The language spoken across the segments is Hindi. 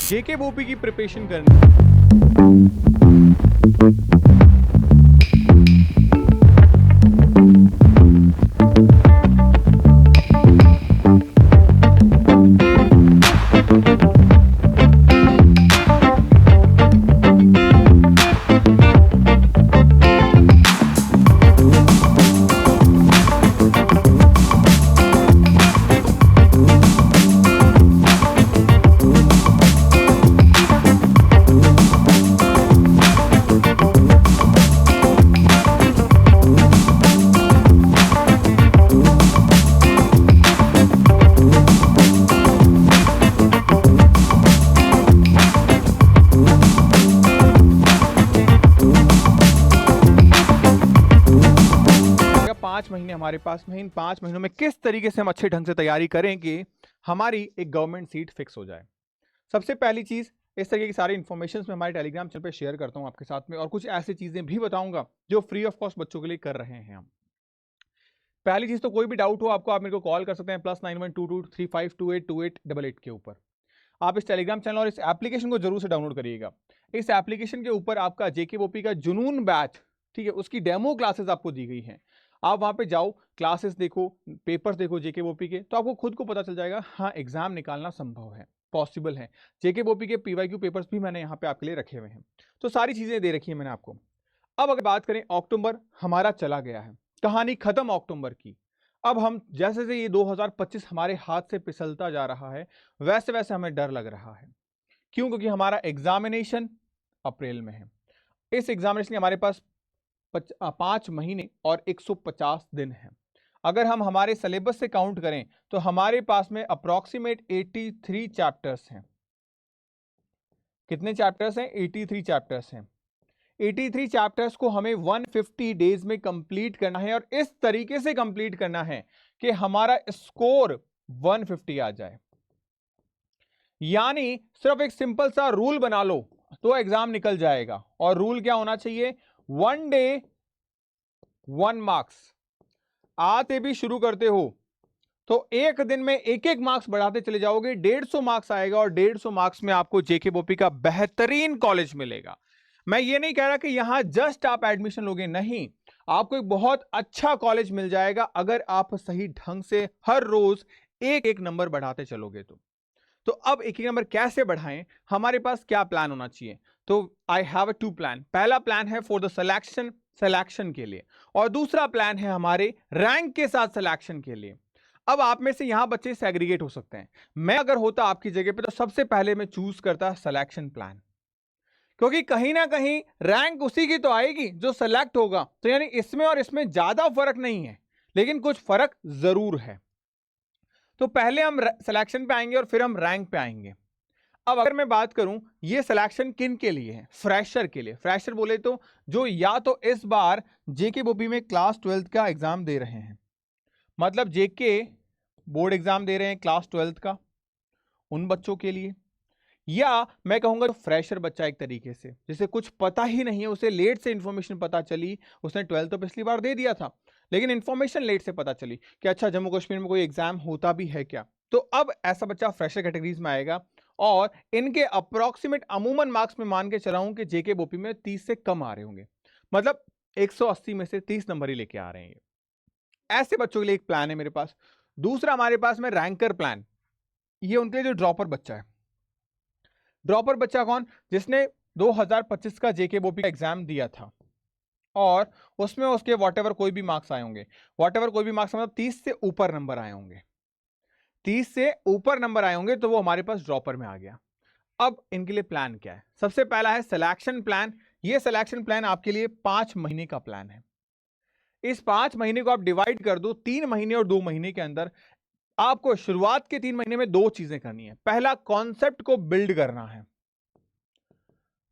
जेके बोपी की प्रिपरेशन करनी। पाँच महीने हमारे पास में, इन 5 महीनों में किस तरीके से हम अच्छे ढंग से तैयारी करें कि हमारी एक गवर्नमेंट सीट फिक्स हो जाए। सबसे पहली चीज, इस तरीके की सारी इन्फॉर्मेशन मैं हमारे टेलीग्राम चैनल पे शेयर करता हूं आपके साथ में, और कुछ ऐसी चीजें भी बताऊंगा जो फ्री ऑफ कॉस्ट बच्चों के लिए कर रहे हैं हम। पहली चीज तो कोई भी डाउट हो आपको, आप मेरे को कॉल कर सकते हैं +912235282888 के ऊपर। आप इस टेलीग्राम चैनल और इस एप्लीकेशन को जरूर से डाउनलोड करिएगा। इस एप्लीकेशन के ऊपर आपका जेके बोपी का जुनून बैच, ठीक है, उसकी डेमो क्लासेस आपको दी गई हैं। आप वहां पे जाओ, क्लासेस देखो, पेपर्स देखो जेके बोपी के, तो आपको खुद को पता चल जाएगा हाँ एग्जाम निकालना संभव है, पॉसिबल है। जेके बोपी के पीवाईक्यू पेपर्स भी मैंने यहाँ पे आपके लिए रखे हुए हैं, तो सारी चीजें दे रखी है मैंने आपको। अब अगर बात करें, अक्टूबर हमारा चला गया है, कहानी खत्म अक्टूबर की। अब हम जैसे जैसे ये 2025 हमारे हाथ से फिसलता जा रहा है, वैसे वैसे हमें डर लग रहा है। क्यों? क्योंकि हमारा एग्जामिनेशन अप्रैल में है। इस एग्जामिनेशन के हमारे पास 5 महीने और 150 दिन है। अगर हम हमारे सिलेबस से काउंट करें तो हमारे पास में अप्रॉक्सीमेट 83 चैप्टर्स हैं। कितने चैप्टर्स हैं? 83 चैप्टर्स हैं। 83 चैप्टर्स को हमें 150 डेज में कंप्लीट करना है, और इस तरीके से कंप्लीट करना है कि हमारा स्कोर 150 आ जाए। यानी सिर्फ एक सिंपल सा रूल बना लो तो एग्जाम निकल जाएगा। और रूल क्या होना चाहिए? 1 डे 1 मार्क्स। आते भी शुरू करते हो तो एक दिन में एक एक मार्क्स बढ़ाते चले जाओगे, 150 मार्क्स आएगा, और 150 मार्क्स में आपको जेके बोपी का बेहतरीन कॉलेज मिलेगा। मैं ये नहीं कह रहा कि यहां जस्ट आप एडमिशन लोगे, नहीं, आपको एक बहुत अच्छा कॉलेज मिल जाएगा अगर आप सही ढंग से हर रोज एक एक नंबर बढ़ाते चलोगे तो अब एक एक नंबर कैसे बढ़ाएं, हमारे पास क्या प्लान होना चाहिए? तो आई हैव 2 प्लान। पहला प्लान है फॉर द सिलेक्शन के लिए, और दूसरा प्लान है हमारे रैंक के साथ सिलेक्शन के लिए। अब आप में से यहां बच्चे सेग्रीगेट हो सकते हैं। मैं अगर होता आपकी जगह पे तो सबसे पहले मैं चूज करता सिलेक्शन प्लान, क्योंकि कहीं ना कहीं रैंक उसी की तो आएगी जो सेलेक्ट होगा। तो यानी इसमें और इसमें ज्यादा फर्क नहीं है, लेकिन कुछ फर्क जरूर है। तो पहले हम सिलेक्शन पे आएंगे और फिर हम रैंक पे आएंगे। अब अगर मैं बात करूं, ये सिलेक्शन किन के लिए है? फ्रेशर के लिए। फ्रेशर बोले तो जो या तो इस बार जेके बोपी में क्लास 12th का एग्जाम दे रहे हैं, मतलब जेके बोर्ड एग्जाम दे रहे हैं क्लास 12th का, उन बच्चों के लिए। या मैं कहूंगा जो फ्रेशर बच्चा एक तरीके से जिसे कुछ पता ही नहीं है, उसे लेट से इंफॉर्मेशन पता चली, उसने 12th तो पिछली बार दे दिया था लेकिन इंफॉर्मेशन लेट से पता चली कि अच्छा जम्मू कश्मीर में कोई एग्जाम होता भी है क्या। तो अब ऐसा बच्चा फ्रेशर कैटेगरीज में आएगा, और इनके अप्रोक्सीमेट अमूमन मार्क्स में मान के चला हूं कि जेके बोपी में 30 से कम आ रहे होंगे, मतलब 180 में से 30 नंबर ही लेके आ रहे हैं। ऐसे बच्चों के लिए एक प्लान है मेरे पास। दूसरा हमारे पास में रैंकर प्लान, ये उनके लिए जो ड्रॉपर बच्चा है। ड्रॉपर बच्चा कौन? जिसने 2025 का जेके बोपी का एग्जाम दिया था और उसमें उसके वॉटेवर कोई भी मार्क्स आए होंगे, वॉटेवर कोई भी मार्क्स मतलब 30 से ऊपर नंबर आए होंगे, 30 से ऊपर नंबर आए होंगे, तो वो हमारे पास ड्रॉपर में आ गया। अब इनके लिए प्लान क्या है? सबसे पहला है सिलेक्शन प्लान। ये सिलेक्शन प्लान आपके लिए 5 महीने का प्लान है। इस 5 महीने को आप डिवाइड कर दो 3 महीने और 2 महीने के अंदर। आपको शुरुआत के 3 महीने में 2 चीजें करनी है। पहला, कॉन्सेप्ट को बिल्ड करना है,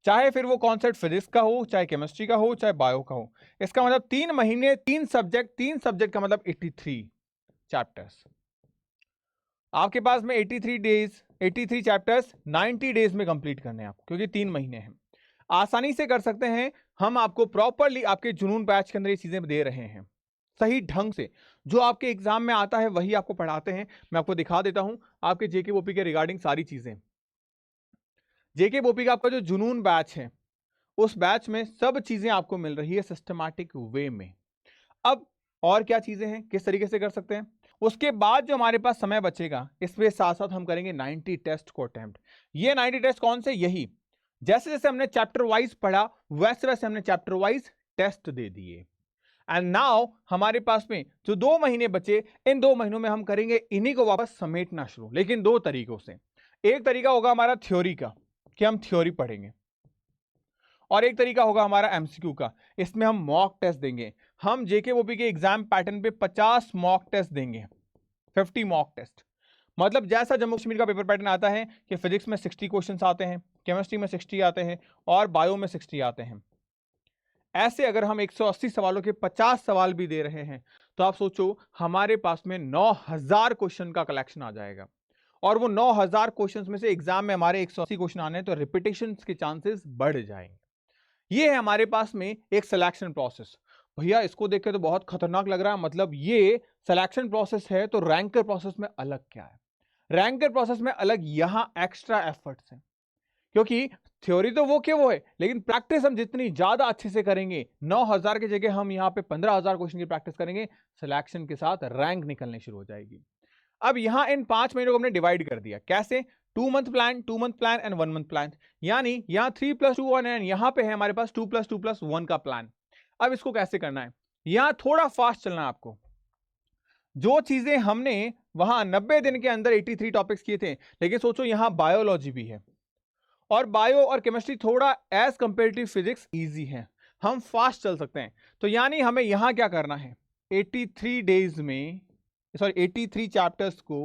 चाहे फिर वो कॉन्सेप्ट फिजिक्स का हो, चाहे केमिस्ट्री का हो, चाहे बायो का हो। इसका मतलब 3 महीने 3 सब्जेक्ट का मतलब 83 चैप्टर्स। आपके पास में 83 डेज, 83 चैप्टर्स 90 डेज में कंप्लीट करने हैं आपको, क्योंकि 3 महीने हैं। आसानी से कर सकते हैं। हम आपको प्रॉपरली आपके जुनून बैच के अंदर ये चीजें दे रहे हैं, सही ढंग से जो आपके एग्जाम में आता है वही आपको पढ़ाते हैं। मैं आपको दिखा देता हूं आपके जेके बोपी के रिगार्डिंग सारी चीजें। जेके बोपी का आपका जो जुनून बैच है, उस बैच में सब चीजें आपको मिल रही है सिस्टमैटिक वे में। अब और क्या चीजें हैं, किस तरीके से कर सकते हैं, उसके बाद जो हमारे पास समय बचेगा इसके साथ साथ हम करेंगे 90 टेस्ट को अटेम्प्ट। ये 90 टेस्ट कौन से, यही जैसे जैसे हमने चैप्टर वाइज पढ़ा वैसे वैसे हमने चैप्टर वाइज टेस्ट दे दिए। एंड नाउ हमारे पास में जो 2 महीने बचे, इन 2 महीनों में हम करेंगे इन्हीं को वापस समेटना शुरू, लेकिन 2 तरीकों से। एक तरीका होगा हमारा थ्योरी का कि हम थ्योरी पढ़ेंगे, और एक तरीका होगा हमारा एमसीक्यू का, इसमें हम मॉक टेस्ट देंगे। हम जेकेओपी के एग्जाम पैटर्न पे 50 मॉक टेस्ट देंगे, 50 मॉक टेस्ट। मतलब जैसा जम्मू कश्मीर का पेपर पैटर्न आता है कि फिजिक्स में 60 क्वेश्चंस आते हैं, केमिस्ट्री में 60 आते हैं और बायो में 60 आते हैं, ऐसे अगर हम 180 सवालों के 50 सवाल भी दे रहे हैं तो आप सोचो हमारे पास में 9000 क्वेश्चन का कलेक्शन आ जाएगा। और वो 9000 क्वेश्चंस में से एग्जाम में हमारे 180 क्वेश्चन आने हैं तो रिपीटेशन के चांसेस बढ़ जाएंगे। ये है हमारे पास में एक सिलेक्शन प्रोसेस। भैया इसको देख के तो बहुत खतरनाक लग रहा है, मतलब ये सिलेक्शन प्रोसेस है तो रैंकर प्रोसेस में अलग क्या है? रैंकर प्रोसेस में अलग यहां एक्स्ट्रा एफर्ट्स हैं, क्योंकि थ्योरी तो वो के वो है, लेकिन प्रैक्टिस हम जितनी ज्यादा अच्छे से करेंगे, 9000 की जगह हम यहां पे 15000 क्वेश्चन की प्रैक्टिस करेंगे, सिलेक्शन के साथ रैंक निकलने शुरू हो जाएगी। अब यहां इन 5 महीनों को हमने डिवाइड कर दिया, कैसे? 2 month plan, 2 month plan and 1 month plan, यानी यहां 3+2 1 एंड यहां पे है हमारे पास 2+2+1 का प्लान। अब इसको कैसे करना है, यहां थोड़ा फास्ट चलना है आपको। जो चीजें हमने वहां 90 दिन के अंदर 83 टॉपिक्स किए थे, लेकिन सोचो यहां बायोलॉजी भी है और बायो और केमिस्ट्री थोड़ा एज कंपेरेटिव फिजिक्स इजी है, हम फास्ट चल सकते हैं। तो यानी हमें यहां क्या करना है, 83 डेज में, सॉरी 83 चैप्टर्स को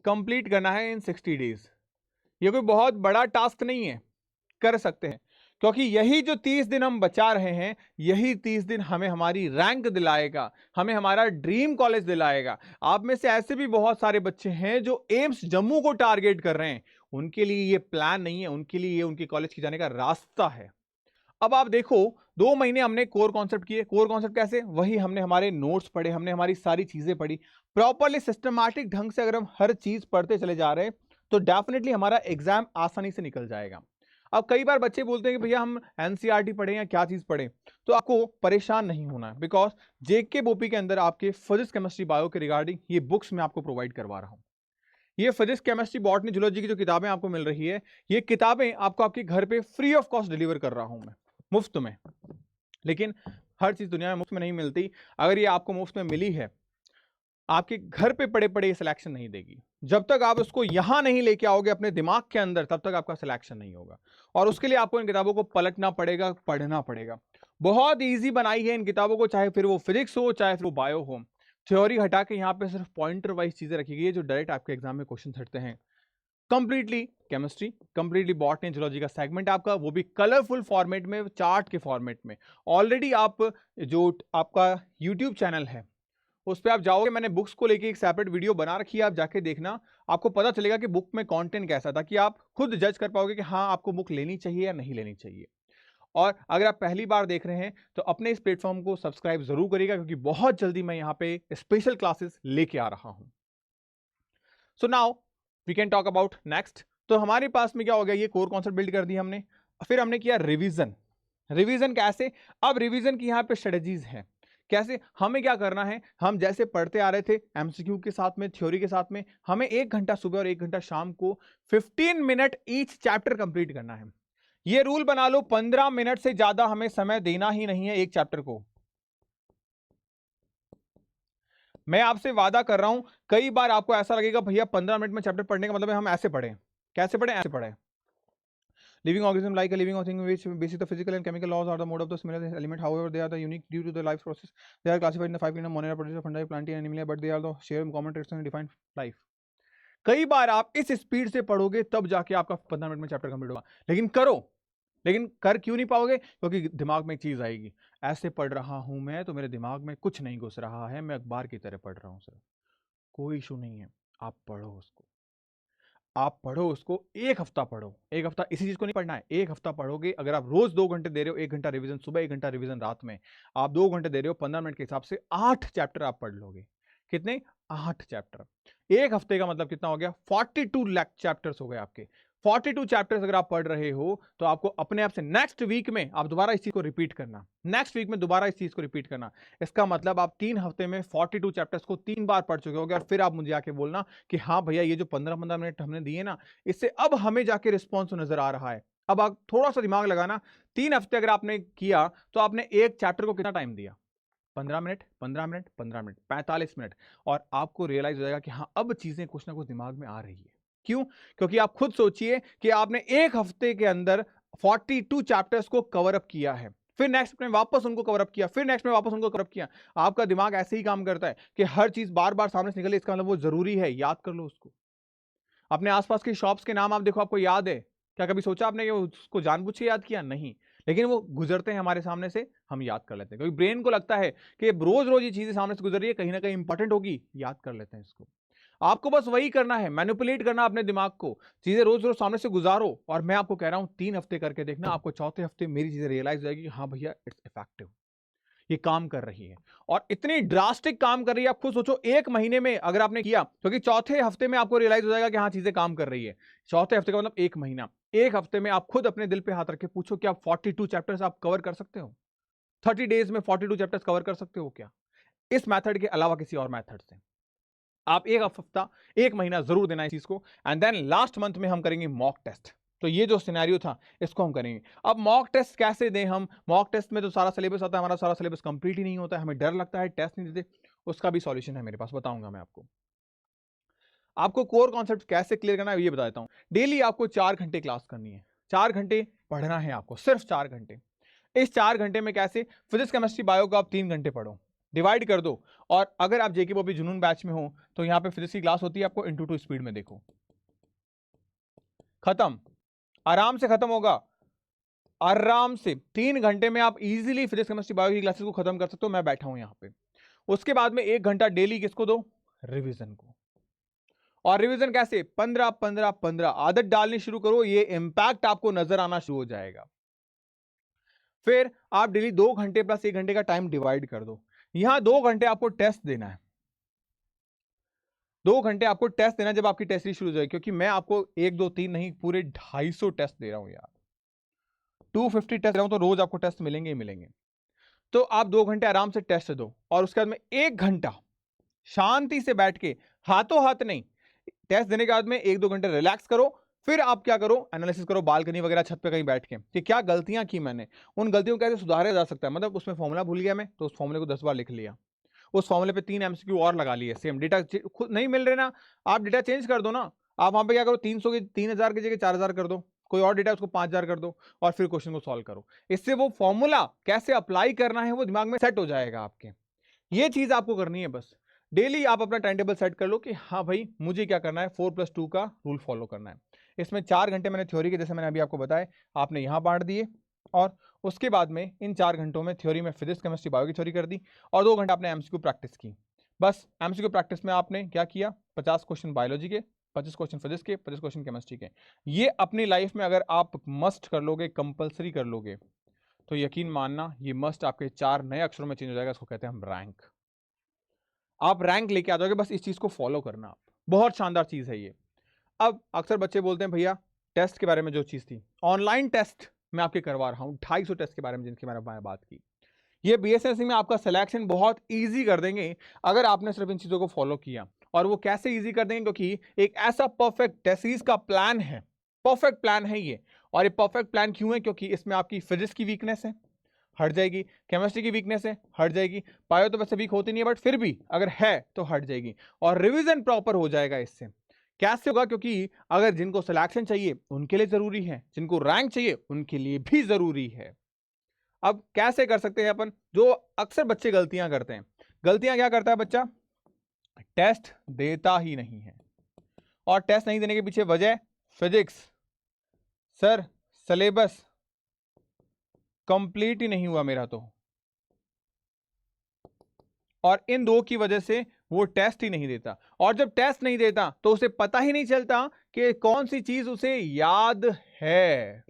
कंप्लीट करना है इन 60 डेज। ये कोई बहुत बड़ा टास्क नहीं है, कर सकते हैं, क्योंकि यही जो 30 दिन हम बचा रहे हैं, यही 30 दिन हमें हमारी रैंक दिलाएगा, हमें हमारा ड्रीम कॉलेज दिलाएगा। आप में से ऐसे भी बहुत सारे बच्चे हैं जो एम्स जम्मू को टारगेट कर रहे हैं, उनके लिए ये प्लान नहीं है, उनके लिए ये उनके कॉलेज की जाने का रास्ता है। अब आप देखो 2 महीने हमने कोर कॉन्सेप्ट किए, कोर कॉन्सेप्ट कैसे, वही हमने हमारे नोट्स पढ़े, हमने हमारी सारी चीजें पढ़ी प्रॉपरली सिस्टमैटिक ढंग से। अगर हम हर चीज पढ़ते चले जा रहे हैं तो डेफिनेटली हमारा एग्जाम आसानी से निकल जाएगा। अब कई बार बच्चे बोलते हैं कि भैया हम एनसीईआरटी पढ़े या क्या चीज पढ़े, तो आपको परेशान नहीं होना है, बिकॉज जेके बोपी के अंदर आपके फिजिक्स केमिस्ट्री बायो के रिगार्डिंग ये बुक्स मैं आपको प्रोवाइड करवा रहा हूं। ये फिजिक्स केमिस्ट्री बॉटनी जूलॉजी की जो किताबें आपको मिल रही है, ये किताबें आपको आपके घर पे फ्री ऑफ कॉस्ट डिलीवर कर रहा हूं मैं, मुफ्त में। लेकिन हर चीज दुनिया में मुफ्त में नहीं मिलती। अगर ये आपको मुफ्त में मिली है, आपके घर पे पड़े पड़े सिलेक्शन नहीं देगी। जब तक आप उसको यहां नहीं लेके आओगे अपने दिमाग के अंदर, तब तक आपका सिलेक्शन नहीं होगा। और उसके लिए आपको इन किताबों को पलटना पड़ेगा, पढ़ना पड़ेगा। बहुत इजी बनाई है इन किताबों को, चाहे फिर वो फिजिक्स हो चाहे फिर वो बायो हो। थ्योरी हटा के यहाँ पे सिर्फ पॉइंटर वाइज चीजें रखी गई है जो डायरेक्ट आपके एग्जाम में क्वेश्चन हटते हैं। Completely chemistry, completely botany zoology का सेगमेंट आपका, वो भी कलरफुल फॉर्मेट में, चार्ट के फॉर्मेट में। ऑलरेडी आप जो आपका यूट्यूब चैनल है उस पर आप जाओगे, मैंने बुक्स को लेके एक सेपरेट वीडियो बना रखी है, आप जाके देखना, आपको पता चलेगा कि बुक में कंटेंट कैसा था, कि आप खुद जज कर पाओगे कि हाँ आपको बुक लेनी चाहिए या नहीं लेनी चाहिए। और अगर आप पहली बार देख रहे हैं तो अपने इस प्लेटफॉर्म को सब्सक्राइब जरूर करिएगा, क्योंकि बहुत जल्दी मैं यहाँ पे स्पेशल क्लासेस लेके आ रहा हूं। So now we can talk about next. तो हमारे पास में क्या हो गया, ये कोर कॉन्सेप्ट बिल्ड कर दिया हमने, फिर हमने किया रिवीजन। रिवीजन कैसे, अब रिवीजन की यहाँ पे स्ट्रेटजीज है, कैसे हमें क्या करना है। हम जैसे पढ़ते आ रहे थे एमसीक्यू के साथ में, थ्योरी के साथ में, हमें 1 घंटा सुबह और 1 घंटा शाम को 15 मिनट ईच चैप्टर कंप्लीट करना है। ये रूल बना लो, 15 मिनट से ज्यादा हमें समय देना ही नहीं है एक चैप्टर को। मैं आपसे वादा कर रहा हूं, कई बार आपको ऐसा लगेगा भैया 15 मिनट में चैप्टर पढ़ने का मतलब है हम ऐसे पढ़ें, कैसे पढ़ें, ऐसे पढ़ें। Living organism like a living thing which basic the physical and chemical laws are the mode of the similar element. However, they are the unique due to the life process. They are classified in the 5 kingdom: Monera, Protozoa, Fungi, Plantae, and Animalia. But they are the share common traits and defined life. कई बार आप इस स्पीड से पढ़ोगे तब जाके आपका 15 मिनट में चैप्टर कंप्लीट होगा, लेकिन करो। लेकिन कर क्यों नहीं पाओगे, क्योंकि दिमाग में एक चीज आएगी, ऐसे पढ़ रहा हूं मैं तो मेरे दिमाग में कुछ नहीं घुस रहा है, मैं अखबार की तरह पढ़ रहा हूं। सर कोई इशू नहीं है, आप पढ़ो उसको, आप पढ़ो उसको, 1 हफ्ता पढ़ो। 1 हफ्ता इसी चीज को नहीं पढ़ना है, 1 हफ्ता पढ़ोगे। अगर आप रोज 2 घंटे दे रहे हो, 1 घंटा रिवीजन सुबह, 1 घंटा रिवीजन रात में, आप 2 घंटे दे रहे हो, 15 मिनट के हिसाब से 8 चैप्टर आप पढ़ लोगे। कितने? 8 चैप्टर। एक हफ्ते का मतलब कितना हो गया? 42 लाख चैप्टर्स हो गए आपके। 42 चैप्टर्स अगर आप पढ़ रहे हो तो आपको अपने आप से नेक्स्ट वीक में आप दोबारा इस चीज को रिपीट करना, नेक्स्ट वीक में दोबारा इस चीज को रिपीट करना। इसका मतलब आप 3 हफ्ते में 42 चैप्टर्स को 3 बार पढ़ चुके होगे और फिर आप मुझे आके बोलना कि हाँ भैया ये जो 15-15 मिनट हमने दिए ना, इससे अब हमें जाके रिस्पॉन्स नजर आ रहा है। अब आप थोड़ा सा दिमाग लगाना, 3 हफ्ते अगर आपने किया तो आपने एक चैप्टर को कितना टाइम दिया? 15 मिनट, 15 मिनट, 15 मिनट, 45 मिनट। और आपको रियलाइज हो जाएगा कि हाँ अब चीजें कुछ ना कुछ दिमाग में आ रही है। क्यों? क्योंकि आप खुद सोचिए कि आपने एक हफ्ते के अंदर 42 चैप्टर्स को कवर अप किया है, फिर नेक्स्ट में वापस उनको कवर अप किया, फिर नेक्स्ट में वापस उनको कवर अप किया। आपका दिमाग ऐसे ही काम करता है कि हर चीज बार बार सामने से निकले, इसका मतलब वो जरूरी है, याद कर लो उसको। अपने आसपास की शॉप्स के नाम आप देखो, आपको याद है? क्या कभी सोचा आपने कि उसको जानबूझ के याद किया? नहीं, लेकिन वो गुजरते हैं हमारे सामने से, हम याद कर लेते हैं, क्योंकि ब्रेन को लगता है कि रोज रोज ये चीजें सामने से गुजर रही है, कहीं ना कहीं इंपॉर्टेंट होगी, याद कर लेते हैं इसको। आपको बस वही करना है, मैनिपुलेट करना अपने दिमाग को, चीजें रोज रोज सामने से गुजारो। और मैं आपको कह रहा हूं 3 हफ्ते करके देखना, आपको चौथे हफ्ते मेरी चीजें रियलाइज हो जाएगी, हाँ भैया इट्स इफेक्टिव, ये काम कर रही है। और इतनी ड्रास्टिक काम कर रही है, आप खुद सोचो एक महीने में अगर आपने किया, क्योंकि चौथे हफ्ते में आपको रियलाइज हो जाएगा कि हाँ चीजें काम कर रही है। चौथे हफ्ते का मतलब एक महीना। एक हफ्ते में आप खुद अपने दिल पे हाथ रख के पूछो कि आप 42 चैप्टर्स आप कवर कर सकते हो? 30 डेज में 42 चैप्टर्स कवर कर सकते हो क्या? इस मेथड के अलावा किसी और मेथड से आप एक हफ्ता, एक महीना जरूर देना इस चीज को। एंड देन लास्ट मंथ में हम करेंगे मॉक टेस्ट। तो ये जो सिनेरियो था इसको हम करेंगे। अब मॉक टेस्ट कैसे दें हम? मॉक टेस्ट में तो सारा सिलेबस आता है, हमारा सारा सिलेबस कंप्लीट ही नहीं होता है, हमें डर लगता है, टेस्ट नहीं देते। उसका भी सॉल्यूशन है मेरे पास, बताऊंगा मैं आपको। आपको कोर कॉन्सेप्ट कैसे क्लियर करना है ये बता देता हूं। डेली आपको 4 घंटे क्लास करनी है, 4 घंटे पढ़ना है आपको, सिर्फ 4 घंटे। इस 4 घंटे में कैसे? फिजिक्स केमिस्ट्री बायो को आप 3 घंटे पढ़ो, डिवाइड कर दो। और अगर आप जेके बॉबी जुनून बैच में हो तो यहां पे फिजिक्स की क्लास होती है, आपको इंटू 2 स्पीड में देखो, खत्म, आराम से खत्म होगा, आराम से 3 घंटे में आप इजीली फिजिक्स केमिस्ट्री बायो की क्लासेस को खत्म कर सकते हो। मैं बैठा हूं यहां पे। उसके बाद में 1 घंटा डेली किसको दो? रिवीजन को। और रिवीजन कैसे? 15 15 15 आदत डालनी शुरू करो, ये इंपैक्ट आपको नजर आना शुरू हो जाएगा। फिर आप डेली 2 घंटे प्लस 1 घंटे का टाइम डिवाइड कर दो। यहां 2 घंटे आपको टेस्ट देना है, 2 घंटे आपको टेस्ट देना जब आपकी टेस्ट शुरू हो जाए, क्योंकि मैं आपको 1 2 3 नहीं, पूरे 250 टेस्ट दे रहा हूं यार, 250 टेस्ट दे रहा हूं, तो रोज आपको टेस्ट मिलेंगे ही मिलेंगे। तो आप 2 घंटे आराम से टेस्ट दो, और उसके बाद में 1 घंटा शांति से बैठ के, हाथों हाथ नहीं, टेस्ट देने के बाद में 1 2 घंटे रिलैक्स करो। फिर आप क्या करो? एनालिसिस करो, बालकनी वगैरह छत पे कहीं बैठ के, कि क्या गलतियां की मैंने, उन गलतियों को कैसे सुधारा जा सकता है। मतलब उसमें फॉर्मूला भूल गया मैं, तो उस फॉर्मूले को 10 बार लिख लिया, उस फॉर्मूले पे 3 एमसीक्यू और लगा लिए, सेम डेटा खुद नहीं मिल रहे ना, आप डेटा चेंज कर दो ना। आप वहां पे क्या करो, 300 की 3000 की जगह 4000 कर दो, कोई और डेटा उसको 5000 कर दो, और फिर क्वेश्चन को सॉल्व करो। इससे वो फॉर्मूला कैसे अप्लाई करना है वो दिमाग में सेट हो जाएगा आपके। ये चीज आपको करनी है बस। डेली आप अपना टाइम टेबल सेट कर लो कि हाँ भाई मुझे क्या करना है, 4+2 का रूल फॉलो करना है। इसमें 4 घंटे मैंने थ्योरी के, जैसे मैंने अभी आपको बताया, आपने यहां बांट दिए, और उसके बाद में इन 4 घंटों में थ्योरी में फिजिक्स केमिस्ट्री बायो की थ्योरी कर दी, और 2 घंटे आपने एमसीक्यू प्रैक्टिस की। बस एमसीक्यू प्रैक्टिस में आपने क्या किया? 50 क्वेश्चन बायोलॉजी के, 25 क्वेश्चन फिजिक्स के, 25 क्वेश्चन केमिस्ट्री के। ये अपनी लाइफ में अगर आप मस्ट कर लोगे, कंपल्सरी कर लोगे, तो यकीन मानना ये मस्ट आपके 4 नए अक्षरों में चेंज हो जाएगा। इसको कहते हैं हम रैंक। आप रैंक लेके आ जाओगे, बस इस चीज को फॉलो करना आप। बहुत शानदार चीज है ये। अब अक्सर बच्चे बोलते हैं भैया टेस्ट के बारे में जो चीज थी, ऑनलाइन टेस्ट मैं आपके करवा रहा हूं, 250 टेस्ट के बारे में जिनकी मैंने बात की, ये बीएसएस में आपका सिलेक्शन बहुत इजी कर देंगे अगर आपने सिर्फ इन चीजों को फॉलो किया। और वो कैसे इजी कर देंगे? क्योंकि एक ऐसा परफेक्ट टेस्ट का प्लान है, परफेक्ट प्लान है ये। और ये परफेक्ट प्लान क्यों है? क्योंकि इसमें आपकी फिजिक्स की वीकनेस है, हट जाएगी, केमिस्ट्री की वीकनेस है, हट जाएगी, बायो तो वैसे वीक होती नहीं है बट फिर भी अगर है तो हट जाएगी, और रिवीजन प्रॉपर हो जाएगा इससे। कैसे होगा? क्योंकि अगर जिनको सिलेक्शन चाहिए उनके लिए जरूरी है, जिनको रैंक चाहिए उनके लिए भी जरूरी है। अब कैसे कर सकते हैं अपन? जो अक्सर बच्चे गलतियां करते हैं, गलतियां क्या करता है बच्चा? टेस्ट देता ही नहीं है, और टेस्ट नहीं देने के पीछे वजह फिजिक्स, सर सिलेबस कंप्लीट ही नहीं हुआ मेरा तो, और इन दो की वजह से वो टेस्ट ही नहीं देता। और जब टेस्ट नहीं देता तो उसे पता ही नहीं चलता कि कौन सी चीज उसे याद है।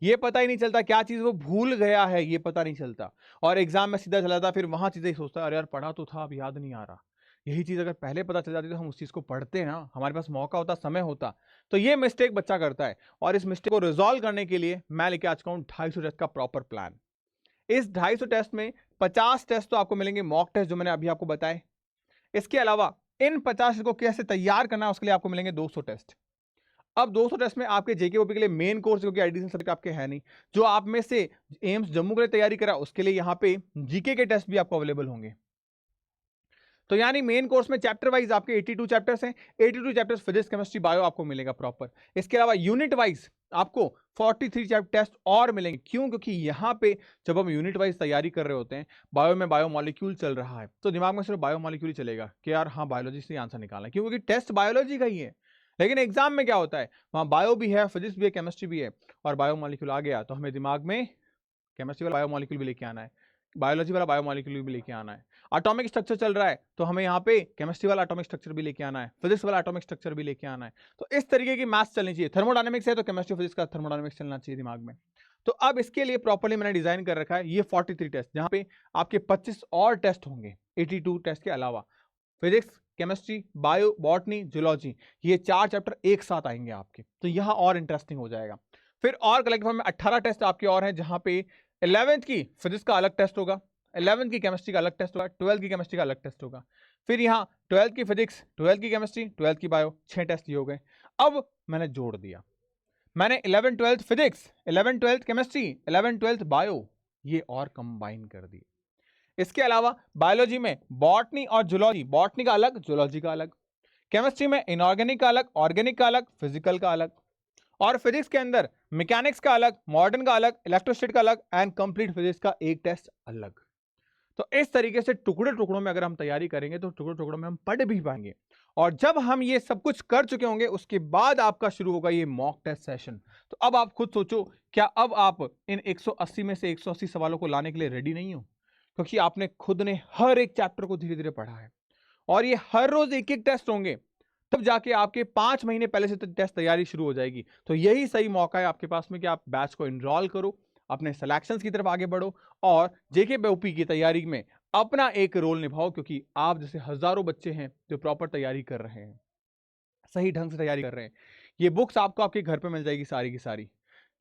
ये पता ही नहीं चलता क्या चीज वो भूल गया है, ये पता नहीं चलता, और एग्जाम में सीधा चला जाता, फिर वहां चीजें सोचता है अरे यार पढ़ा तो था, अब याद नहीं आ रहा। यही चीज अगर पहले पता चल जाती तो हम उस चीज को पढ़ते ना, हमारे पास मौका होता, समय होता। तो ये मिस्टेक बच्चा करता है, और इस मिस्टेक को रिजॉल्व करने के लिए मैं लेके आ चुका हूं 250 टेस्ट का प्रॉपर प्लान। इस 250 टेस्ट में 50 टेस्ट तो आपको मिलेंगे मॉक टेस्ट, जो मैंने अभी आपको बताए। इसके अलावा इन 50 को कैसे तैयार करना है उसके लिए आपको मिलेंगे 200 टेस्ट। अब 200 टेस्ट में आपके जेके ओपी के लिए मेन कोर्स, क्योंकि एडिशनल सब्जेक्ट आपके है नहीं, जो आप में से एम्स जम्मू के लिए तैयारी करा उसके लिए यहां पे जीके के टेस्ट भी आपको अवेलेबल होंगे। तो यानी मेन कोर्स में चैप्टर वाइज आपके 82 चैप्टर्स हैं, 82 चैप्टर्स फिजिक्स केमिस्ट्री बायो आपको मिलेगा प्रॉपर। इसके अलावा यूनिट वाइज आपको 43 टेस्ट और मिलेंगे। क्यों? क्योंकि यहाँ पे जब हम यूनिट वाइज तैयारी कर रहे होते हैं, बायो में बायो मॉलिक्यूल चल रहा है, तो दिमाग में सिर्फ बायो मॉलिक्यूल ही चलेगा कि यार हाँ बायोलॉजी से आंसर निकालना है, क्योंकि टेस्ट बायोलॉजी का ही है। लेकिन एग्जाम में क्या होता है, वहाँ बायो भी है, फिजिक्स भी है, केमिस्ट्री भी है, और बायो मॉलिक्यूल आ गया तो हमें दिमाग में केमिस्ट्री वाला बायो मॉलिक्यूल भी लेके आना है, बायोलॉजी वाला बायो मॉलिक्यूल भी लेके आना है। एटॉमिक स्ट्रक्चर चल रहा है तो हमें यहाँ पे केमिस्ट्री वाला एटॉमिक स्ट्रक्चर भी लेके आना है, फिजिक्स वाला एटॉमिक स्ट्रक्चर भी लेके आना है। तो इस तरीके की मैथ्स चलनी चाहिए। थर्मोडायनेमिक्स है तो केमिस्ट्री फिजिक्स का थर्मोडायनेमिक्स चलना चाहिए दिमाग में। तो अब इसके लिए प्रॉपर्ली मैंने डिजाइन कर रखा है ये 43 टेस्ट, जहां पे आपके 25 और टेस्ट होंगे 82 टेस्ट के अलावा। Physics, chemistry, bio, botany, zoology, ये 4 चैप्टर एक साथ आएंगे आपके, तो यहाँ और इंटरेस्टिंग हो जाएगा। फिर और कलेक्टिव फॉर्म में 18 टेस्ट आपके और हैं, जहां पे 11th की फिजिक्स का अलग टेस्ट होगा, 11th की केमिस्ट्री का अलग टेस्ट होगा, 12th की केमिस्ट्री का अलग टेस्ट होगा। फिर यहाँ 12th की फिजिक्स, 12th की केमिस्ट्री, 12th की बायो, 6 टेस्ट ये हो गए। अब मैंने जोड़ दिया, मैंने 11 12th physics, 11 12th chemistry, 11 12th bio, ये और कंबाइन कर दिए। इसके अलावा बायोलॉजी में बॉटनी और जूलॉजी, बॉटनी का अलग, जूलॉजी का अलग। केमिस्ट्री में इनऑर्गेनिक का अलग, ऑर्गेनिक का अलग, फिजिकल का अलग। और फिजिक्स के अंदर मैकेनिक्स का अलग, मॉडर्न का अलग, इलेक्ट्रोस्टैटिक का अलग, एंड कंप्लीट फिजिक्स का एक टेस्ट अलग। तो इस तरीके से टुकड़े टुकड़ों में अगर हम तैयारी करेंगे तो टुकड़े टुकड़ों में हम पढ़ भी पाएंगे। और जब हम ये सब कुछ कर चुके होंगे उसके बाद आपका शुरू होगा ये मॉक टेस्ट सेशन। तो अब आप खुद सोचो, क्या अब आप इन 180 में से 180 सवालों को लाने के लिए रेडी नहीं हो? क्योंकि आपने खुद ने हर एक चैप्टर को धीरे धीरे पढ़ा है, और ये हर रोज एक एक टेस्ट होंगे, तब जाके आपके 5 महीने पहले से टेस्ट तैयारी शुरू हो जाएगी। तो यही सही मौका है आपके पास में कि आप बैच को इनरोल करो, अपने सिलेक्शंस की तरफ आगे बढ़ो, और जेके ओपी की तैयारी में अपना एक रोल निभाओ, क्योंकि आप जैसे हजारों बच्चे हैं जो प्रॉपर तैयारी कर रहे हैं, सही ढंग से तैयारी कर रहे हैं। ये बुक्स आपको आपके घर पे मिल जाएगी सारी की सारी।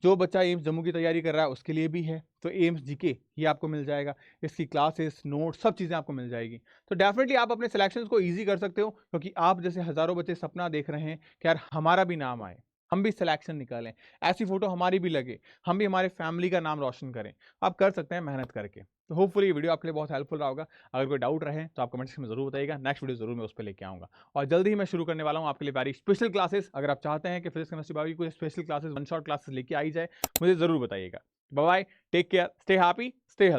जो बच्चा एम्स जम्मू की तैयारी कर रहा है उसके लिए भी है, तो एम्स जीके ये आपको मिल जाएगा, इसकी क्लासेस, नोट्स, सब चीज़ें आपको मिल जाएगी। तो डेफिनेटली आप अपने सिलेक्शंस को इजी कर सकते हो, क्योंकि आप जैसे हज़ारों बच्चे सपना देख रहे हैं कि यार हमारा भी नाम आए, हम भी सिलेक्शन निकालें, ऐसी फोटो हमारी भी लगे, हम भी हमारे फैमिली का नाम रोशन करें। आप कर सकते हैं मेहनत करके। तो होपफुली ये वीडियो आपके लिए बहुत हेल्पफुल रहा होगा। अगर कोई डाउट रहे तो आप कमेंट सेक्शन में जरूर बताइएगा, नेक्स्ट वीडियो जरूर मैं उस पर लेके आऊँगा। और जल्दी ही मैं शुरू करने वाला हूँ आपके लिए वेरी स्पेशल क्लासेस। अगर आप चाहते हैं कि फिजिक्स केमिस्ट्री बायो की कोई special classes, one shot classes लेके आई जाए, मुझे जरूर बताइएगा। Bye bye, take care, stay happy, stay healthy.